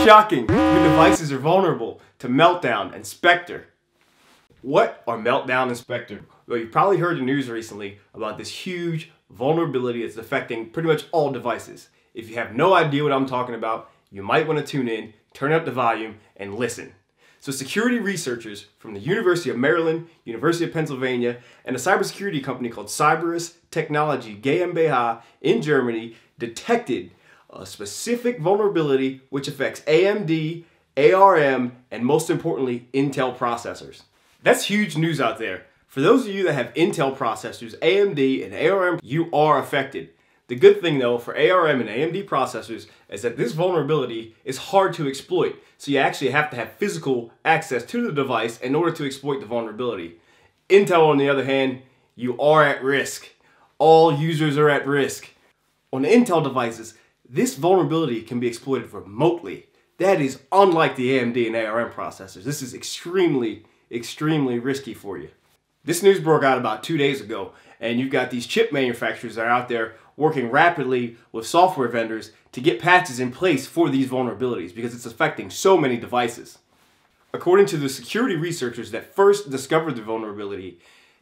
Shocking, your devices are vulnerable to Meltdown and Spectre. What are Meltdown and Spectre? Well, you've probably heard the news recently about this huge vulnerability that's affecting pretty much all devices. If you have no idea what I'm talking about, you might want to tune in, turn up the volume, and listen. So security researchers from the University of Maryland, University of Pennsylvania, and a cybersecurity company called Cyberus Technology GmbH in Germany detected a specific vulnerability which affects AMD, ARM, and most importantly, Intel processors. That's huge news out there. For those of you that have Intel processors, AMD and ARM, you are affected. The good thing though for ARM and AMD processors is that this vulnerability is hard to exploit. So you actually have to have physical access to the device in order to exploit the vulnerability. Intel, on the other hand, you are at risk. All users are at risk. On Intel devices, this vulnerability can be exploited remotely. That is unlike the AMD and ARM processors. This is extremely risky for you. This news broke out about 2 days ago, and you've got these chip manufacturers that are out there working rapidly with software vendors to get patches in place for these vulnerabilities because it's affecting so many devices. According to the security researchers that first discovered the vulnerability,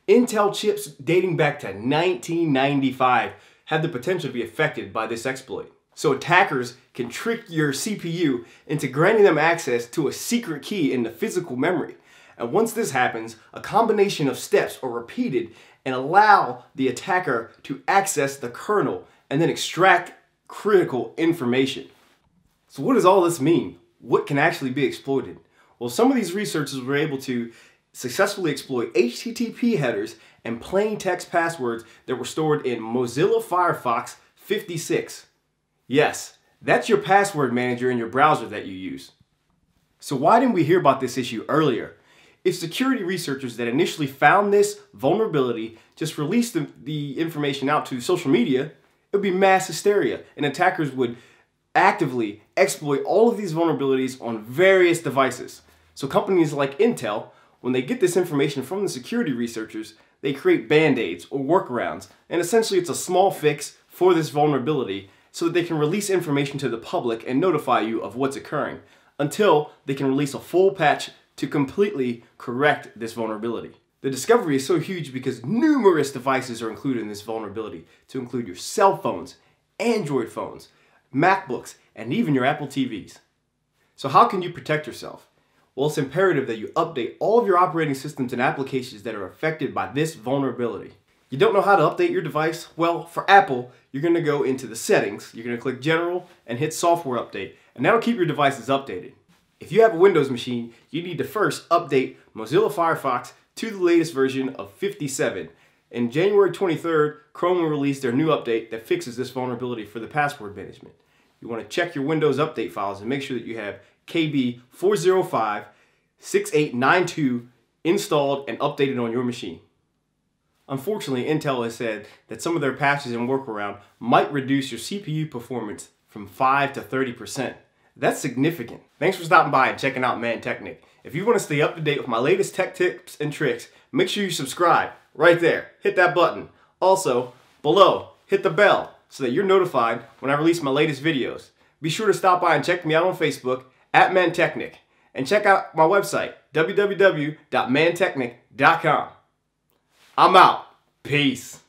Intel chips dating back to 1995 have the potential to be affected by this exploit. So attackers can trick your CPU into granting them access to a secret key in the physical memory. And once this happens, a combination of steps are repeated and allow the attacker to access the kernel and then extract critical information. So what does all this mean? What can actually be exploited? Well, some of these researchers were able to successfully exploit HTTP headers and plain text passwords that were stored in Mozilla Firefox 56. Yes, that's your password manager in your browser that you use. So why didn't we hear about this issue earlier? If security researchers that initially found this vulnerability just released the information out to social media, it would be mass hysteria, and attackers would actively exploit all of these vulnerabilities on various devices. So companies like Intel, when they get this information from the security researchers, they create band-aids or workarounds, and essentially it's a small fix for this vulnerability so that they can release information to the public and notify you of what's occurring until they can release a full patch to completely correct this vulnerability. The discovery is so huge because numerous devices are included in this vulnerability, to include your cell phones, Android phones, MacBooks, and even your Apple TVs. So how can you protect yourself? Well, it's imperative that you update all of your operating systems and applications that are affected by this vulnerability. You don't know how to update your device? Well, for Apple, you're going to go into the settings, you're going to click General and hit Software Update, and that'll keep your devices updated. If you have a Windows machine, you need to first update Mozilla Firefox to the latest version of 57. In January 23rd, Chrome will release their new update that fixes this vulnerability for the password management. You want to check your Windows update files and make sure that you have KB 405-6892 installed and updated on your machine. Unfortunately, Intel has said that some of their patches and workaround might reduce your CPU performance from 5 to 30%. That's significant. Thanks for stopping by and checking out ManTechnic. If you want to stay up to date with my latest tech tips and tricks, make sure you subscribe right there. Hit that button. Also, below, hit the bell so that you're notified when I release my latest videos. Be sure to stop by and check me out on Facebook at ManTechnic. And check out my website, www.mantechnic.com. I'm out. Peace.